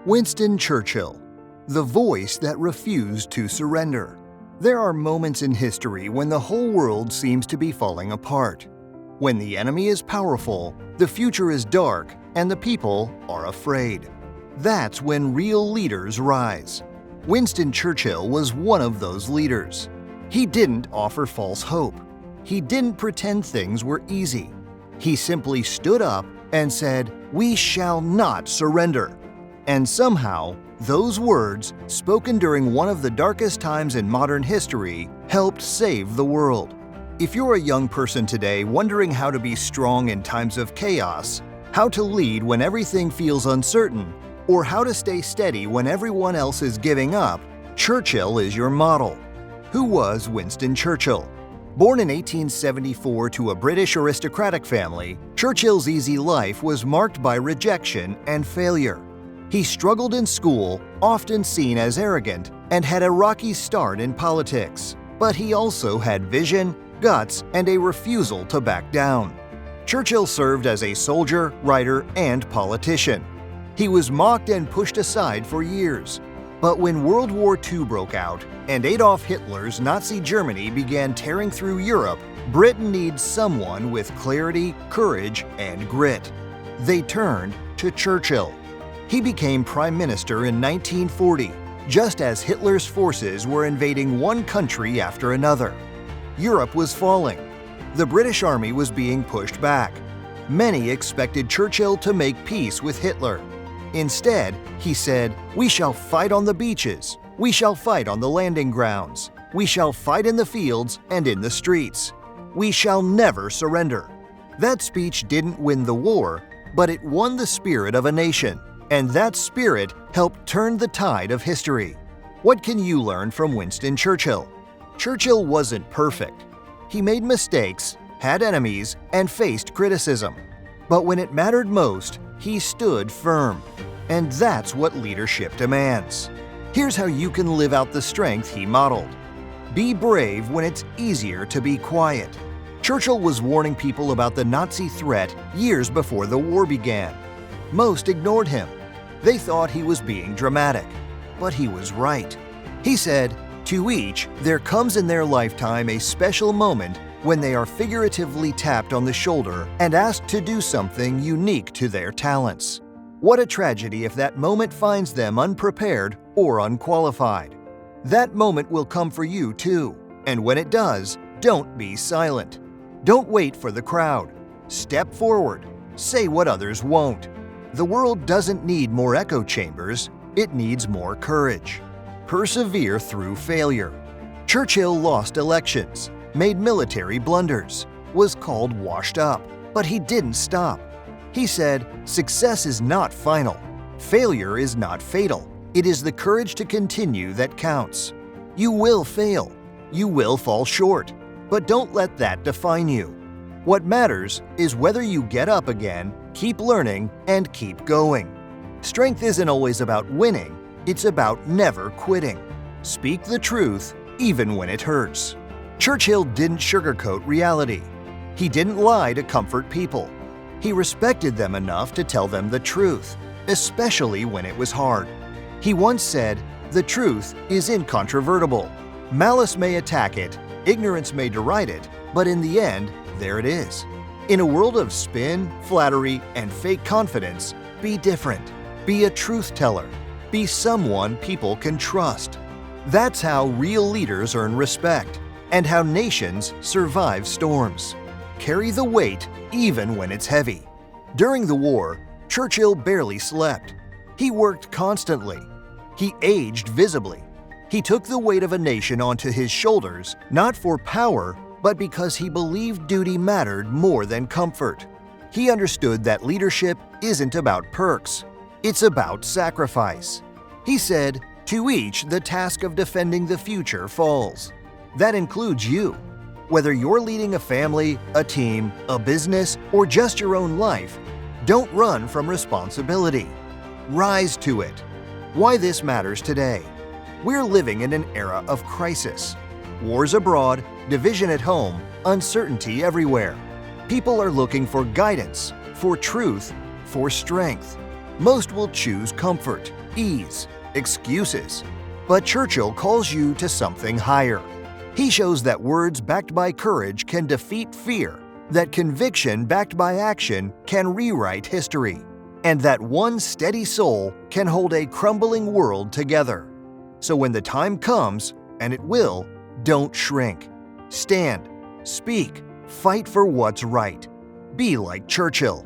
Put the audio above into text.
Winston Churchill, the voice that refused to surrender. There are moments in history when the whole world seems to be falling apart. When the enemy is powerful, the future is dark, and the people are afraid. That's when real leaders rise. Winston Churchill was one of those leaders. He didn't offer false hope. He didn't pretend things were easy. He simply stood up and said, "We shall not surrender." And somehow, those words, spoken during one of the darkest times in modern history, helped save the world. If you're a young person today wondering how to be strong in times of chaos, how to lead when everything feels uncertain, or how to stay steady when everyone else is giving up, Churchill is your model. Who was Winston Churchill? Born in 1874 to a British aristocratic family, Churchill's easy life was marked by rejection and failure. He struggled in school, often seen as arrogant, and had a rocky start in politics. But he also had vision, guts, and a refusal to back down. Churchill served as a soldier, writer, and politician. He was mocked and pushed aside for years. But when World War II broke out and Adolf Hitler's Nazi Germany began tearing through Europe, Britain needed someone with clarity, courage, and grit. They turned to Churchill. He became Prime Minister in 1940, just as Hitler's forces were invading one country after another. Europe was falling. The British Army was being pushed back. Many expected Churchill to make peace with Hitler. Instead, he said, "We shall fight on the beaches. We shall fight on the landing grounds. We shall fight in the fields and in the streets. We shall never surrender." That speech didn't win the war, but it won the spirit of a nation. And that spirit helped turn the tide of history. What can you learn from Winston Churchill? Churchill wasn't perfect. He made mistakes, had enemies, and faced criticism. But when it mattered most, he stood firm. And that's what leadership demands. Here's how you can live out the strength he modeled. Be brave when it's easier to be quiet. Churchill was warning people about the Nazi threat years before the war began. Most ignored him. They thought he was being dramatic. But he was right. He said, "To each, there comes in their lifetime a special moment when they are figuratively tapped on the shoulder and asked to do something unique to their talents." What a tragedy if that moment finds them unprepared or unqualified. That moment will come for you too. And when it does, don't be silent. Don't wait for the crowd. Step forward. Say what others won't. The world doesn't need more echo chambers, it needs more courage. Persevere through failure. Churchill lost elections, made military blunders, was called washed up, but he didn't stop. He said, "Success is not final. Failure is not fatal. It is the courage to continue that counts. You will fail. You will fall short, but don't let that define you. What matters is whether you get up again, keep learning, and keep going. Strength isn't always about winning, it's about never quitting. Speak the truth, even when it hurts." Churchill didn't sugarcoat reality. He didn't lie to comfort people. He respected them enough to tell them the truth, especially when it was hard. He once said, "The truth is incontrovertible. Malice may attack it, ignorance may deride it, but in the end, there it is." In a world of spin, flattery, and fake confidence, be different. Be a truth teller. Be someone people can trust. That's how real leaders earn respect, and how nations survive storms. Carry the weight even when it's heavy. During the war, Churchill barely slept. He worked constantly. He aged visibly. He took the weight of a nation onto his shoulders, not for power, but because he believed duty mattered more than comfort. He understood that leadership isn't about perks, it's about sacrifice. He said, "To each, the task of defending the future falls." That includes you. Whether you're leading a family, a team, a business, or just your own life, don't run from responsibility. Rise to it. Why this matters today. We're living in an era of crisis. Wars abroad, division at home, uncertainty everywhere. People are looking for guidance, for truth, for strength. Most will choose comfort, ease, excuses. But Churchill calls you to something higher. He shows that words backed by courage can defeat fear, that conviction backed by action can rewrite history, and that one steady soul can hold a crumbling world together. So when the time comes, and it will, don't shrink. Stand, speak, fight for what's right. Be like Churchill.